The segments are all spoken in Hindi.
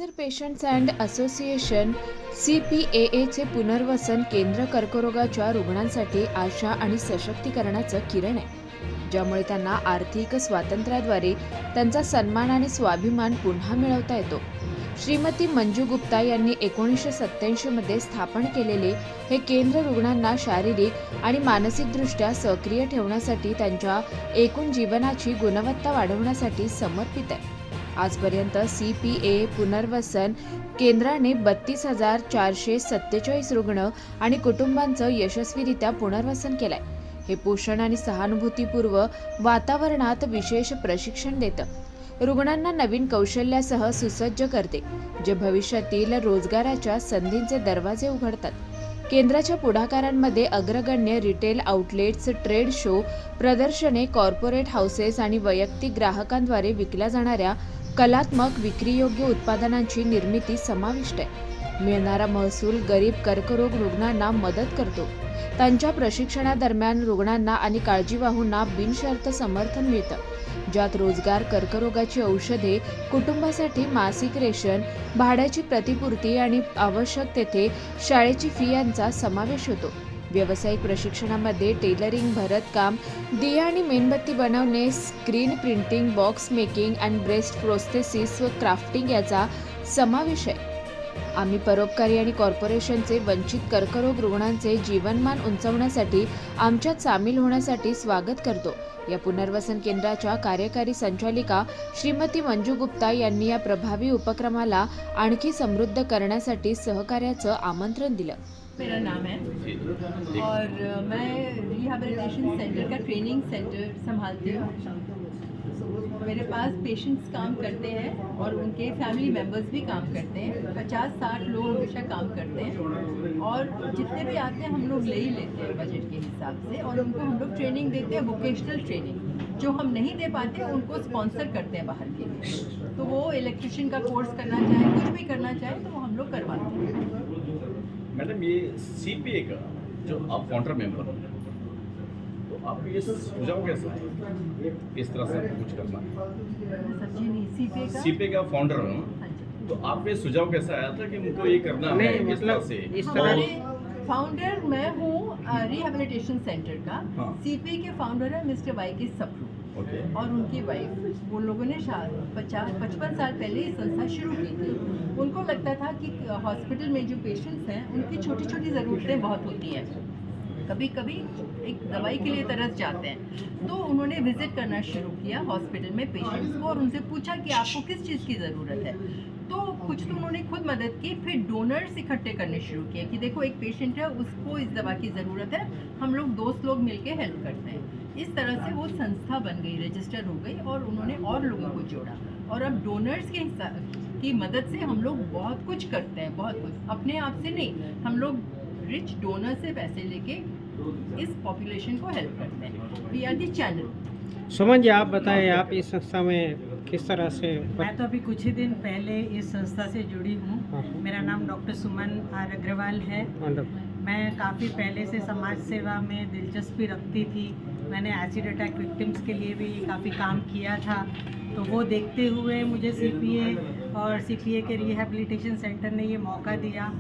कॅन्सर पेशंट्स अँड असोसिएशन CPAAचे पुनर्वसन केंद्र कर्करोगाच्या रुग्णांसाठी आशा आणि सशक्तीकरणाचं किरण आहे, ज्यामुळे त्यांना आर्थिक स्वातंत्र्याद्वारे त्यांचा सन्मान आणि स्वाभिमान पुन्हा मिळवता येतो. श्रीमती मंजू गुप्ता यांनी 1987 मध्ये स्थापन केलेले हे केंद्र रुग्णांना शारीरिक आणि मानसिकदृष्ट्या सक्रिय ठेवण्यासाठी त्यांच्या एकूण जीवनाची गुणवत्ता वाढवण्यासाठी समर्पित आहे. आजपर्यंत CPA पुनर्वसन केंद्राने 32,447 रुग्ण आणि कुटुंबांचं यशस्वीरित्या पुनर्वसन केलंय. हे पोषण आणि सहानुभूतीपूर्व वातावरणात विशेष प्रशिक्षण देतं, रुग्णांना नवीन कौशल्यासह सुसज्ज करते, जे भविष्यातील रोजगाराच्या संधींचे दरवाजे उघडतात. केंद्राच्या पुढाकारांमध्ये अग्रगण्य रिटेल आउटलेट्स, ट्रेड शो, प्रदर्शने, कॉर्पोरेट हाऊसेस आणि वैयक्तिक ग्राहकांद्वारे विकल्या जाणाऱ्या कलात्मक विक्रीयोग्य उत्पादनांची निर्मिती समाविष्ट आहे. मिळणारा महसूल गरीब कर्करोग रुग्णांना मदत करतो. त्यांच्या प्रशिक्षणादरम्यान रुग्णांना आणि काळजीवाहूंना बिनशर्त समर्थन मिळतं, ज्यात रोजगार, कर्करोगाची औषधे, कुटुंबासाठी मासिक रेशन, भाड्याची प्रतिपूर्ती आणि आवश्यक तेथे शाळेची फी यांचा समावेश होतो. व्यावसायिक प्रशिक्षणामध्ये टेलरिंग, भरतकाम, दिया आणि मेणबत्ती बनवणे, स्क्रीन प्रिंटिंग, बॉक्स मेकिंग आणि ब्रेस्ट प्रोस्थेसिस व क्राफ्टिंग याचा समावेश आहे. आम्ही परोपकारी आणि कॉर्पोरेशनचे वंचित कर्करोग रुग्णांचे जीवनमान उंचावण्यासाठी आमच्यात सामील होण्यासाठी स्वागत करतो. या पुनर्वसन केंद्राच्या कार्यकारी संचालिका श्रीमती मंजू गुप्ता यांनी या प्रभावी उपक्रमाला आणखी समृद्ध करण्यासाठी सहकार्याचं आमंत्रण दिलं. मेरा नाम है और मैं रिहैबिलिटेशन सेंटर का ट्रेनिंग सेंटर संभालती हूँ. मेरे पास पेशेंट्स काम करते हैं और उनके फैमिली मेम्बर्स भी काम करते हैं. 50-60 लोग हमेशा काम करते हैं और जितने भी आते हैं हम लोग ले ही लेते हैं बजट के हिसाब से, और उनको हम लोग ट्रेनिंग देते हैं, वोकेशनल ट्रेनिंग. जो हम नहीं दे पाते उनको स्पॉन्सर करते हैं बाहर के लिए. तो वो इलेक्ट्रिशियन का कोर्स करना चाहे, कुछ भी करना चाहे तो वो हम लोग करवाते हैं. मैडम, ये CPA का जो आप फाउंडर मेंबर हो, तो आप ये सुझाव कैसा है इस तरह से कुछ करना? सब्जी नहीं, CPA का फाउंडर हूँ, हाँ जी. तो आप ये सुझाव कैसा आया था कि मुझको ये करना है इस तरह से? हमारे फाउंडर मैं हूँ रिहैबिलिटेशन सेंटर का. हाँ. CPA के फाउंडर है मिस्टर YK सप्रू ओके. और उनकी वाइफ. उन लोगों ने 55 साल पहले ये संस्था शुरू की थी. उनको लगता था कि हॉस्पिटल में जो पेशेंट्स हैं उनकी छोटी छोटी ज़रूरतें बहुत होती हैं. कभी कभी एक दवाई के लिए तरस जाते हैं, तो उन्होंने विजिट करना शुरू किया हॉस्पिटल में पेशेंट्स को और उनसे पूछा कि आपको किस चीज़ की ज़रूरत है. तो कुछ तो उन्होंने खुद मदद की, फिर डोनर्स इकट्ठे करने शुरू किए कि देखो एक पेशेंट है, उसको इस दवा की ज़रूरत है, हम लोग दोस्त लोग मिलके हेल्प करते हैं. इस तरह से वो संस्था बन गई, रजिस्टर हो गई और उन्होंने और लोगों को जोड़ा. और अब डोनर्स के की मदद से हम लोग बहुत कुछ करते हैं, बहुत कुछ अपने आप से नहीं. हम लोग रिच डोनर से पैसे लेके इस पॉपुलेशन को हेल्प करते हैं. We are the channel. Suman ji, आप बताएं, आप इस संस्था में किस तरह से? मैं तो अभी कुछ ही दिन पहले इस संस्था से जुड़ी हाँ. हूँ. मेरा नाम डॉक्टर सुमन आर अग्रवाल है. मैं काफ़ी पहले से समाज सेवा में दिलचस्पी रखती थी. मैंने एसिड अटैक विक्टिम्स के लिए भी काफ़ी काम किया था. तो वो देखते हुए मुझे CPA और CPA के रिहैबिलिटेशन सेंटर ने ये मौका दिया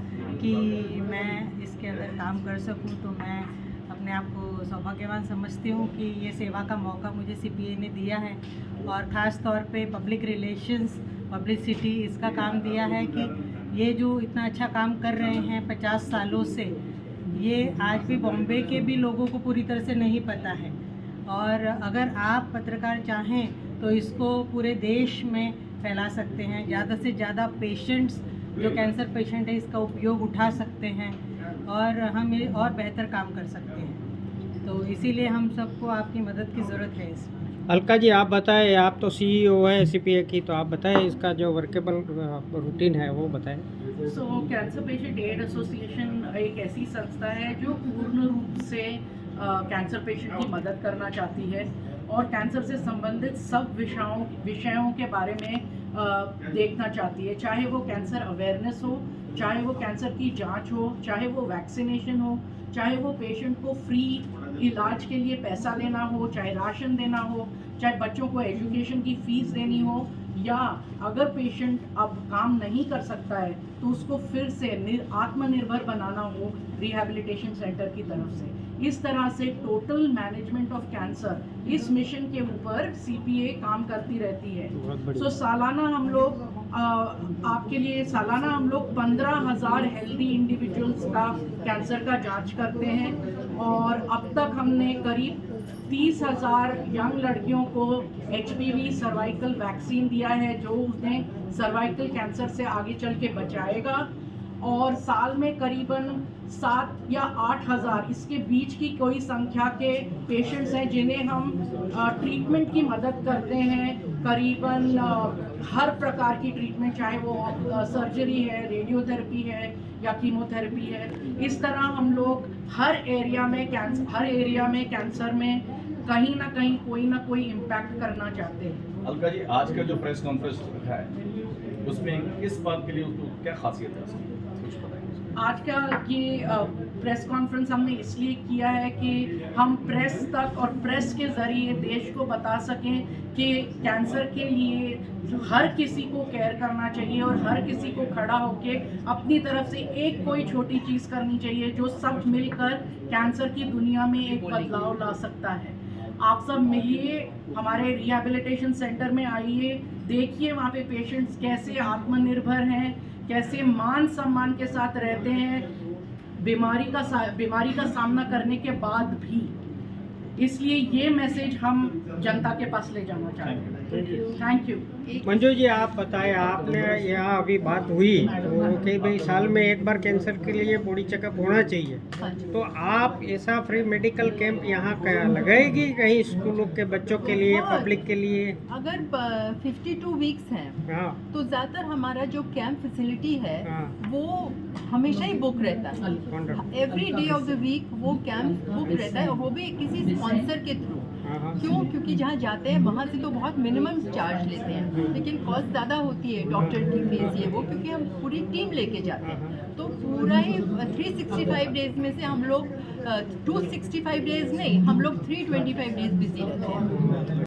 कि मैं इसके अंदर काम कर सकूं. तो मैं अपने आप को सौभाग्यवान समझती हूँ कि ये सेवा का मौका मुझे CPA ने दिया है. और ख़ास तौर पे पब्लिक रिलेशंस, पब्लिसिटी, इसका काम दिया है कि ये जो इतना अच्छा काम कर रहे हैं 50 सालों से, ये आज भी बॉम्बे के भी लोगों को पूरी तरह से नहीं पता है. और अगर आप पत्रकार चाहें तो इसको पूरे देश में फैला सकते हैं. ज़्यादा से ज़्यादा पेशेंट्स जो कैंसर पेशेंट है इसका उपयोग उठा सकते हैं और हम ये और बेहतर काम कर सकते हैं. तो इसीलिए हम सबको आपकी मदद की ज़रूरत है इसमें. अलका जी, आप बताएं, आप तो CEO है CPA की, तो आप बताएं इसका जो वर्केबल रूटीन है वो बताएं. कैंसर पेशेंट एड एसोसिएशन एक ऐसी संस्था है जो पूर्ण रूप से कैंसर पेशेंट की मदद करना चाहती है और कैंसर से संबंधित सब विषयों के बारे में देखना चाहती है. चाहे वो कैंसर अवेयरनेस हो, चाहे वो कैंसर की जांच हो, चाहे वो वैक्सीनेशन हो, चाहे वो पेशेंट को फ्री इलाज के लिए पैसा देना हो, चाहे राशन देना हो, चाहे बच्चों को एजुकेशन की फ़ीस देनी हो, या अगर पेशेंट अब काम नहीं कर सकता है तो उसको फिर से आत्मनिर्भर बनाना हो रिहैबिलिटेशन सेंटर की तरफ से। इस तरह से टोटल मैनेजमेंट ऑफ कैंसर इस मिशन के ऊपर CPA काम करती रहती है। सो सालाना हम लोग आपके लिए सालाना हम लोग 15,000 हेल्दी इंडिविजुअल्स का कैंसर का जांच करते हैं और अब तक हमने करीब 30,000 यंग लड़कियों को HPV सर्वाइकल वैक्सीन दिया है जो उन्हें सर्वाइकल कैंसर से आगे चल के बचाएगा। और साल में करीबन 7 या 8,000 इसके बीच की कोई संख्या के पेशेंट्स हैं जिन्हें हम ट्रीटमेंट की मदद करते हैं। करीबन हर प्रकार की ट्रीटमेंट, चाहे वो सर्जरी है, रेडियोथेरेपी है या कीमोथेरेपी है। इस तरह हम लोग हर एरिया में कैंसर में कहीं ना कहीं कोई ना कोई इम्पैक्ट करना चाहते हैं। अलका जी, आज का जो प्रेस कॉन्फ्रेंस है उसमें किस बात के लिए क्या खासियत है उसकी, कुछ बताएंगे? आज का ये प्रेस कॉन्फ्रेंस हमने इसलिए किया है कि हम प्रेस तक और प्रेस के ज़रिए देश को बता सकें कि कैंसर के लिए हर किसी को केयर करना चाहिए और हर किसी को खड़ा होके अपनी तरफ से एक कोई छोटी चीज़ करनी चाहिए जो सब मिलकर कैंसर की दुनिया में एक बदलाव ला सकता है। आप सब मिलिए, हमारे रिहैबिलिटेशन सेंटर में आइए, देखिए वहाँ पे पेशेंट्स कैसे आत्मनिर्भर हैं, कैसे मान सम्मान के साथ रहते हैं बीमारी का सामना करने के बाद भी। इसलिए ये मैसेज हम जनता के पास ले जाना चाहते हैं। Thank you. मंजू जी, आप बताएं, आपने यहाँ अभी बात हुई तो कि भाई साल में एक बार कैंसर के लिए बॉडी चेकअप होना चाहिए, तो आप ऐसा फ्री मेडिकल कैंप यहाँ लगाएगी कहीं स्कूलों के बच्चों के लिए, पब्लिक के लिए? अगर 52 वीक्स हैं हाँ तो ज़्यादातर हमारा जो कैंप फैसिलिटी है हाँ। वो हमेशा ही बुक रहता है। Wonderful। Every day of the week वो कैंप बुक रहता है और वो भी किसी स्पॉन्सर के थ्रू। हाँ। क्यों? क्योंकि जहाँ जाते हैं वहाँ से तो बहुत मिनिमम चार्ज लेते हैं, लेकिन कॉस्ट ज़्यादा होती है, डॉक्टर की फीस ये वो, क्योंकि हम पूरी टीम लेके जाते हैं। तो पूरा ही 365 डेज में से हम लोग 265 डेज नहीं, हम लोग 325 डेज बिजी रहते हैं।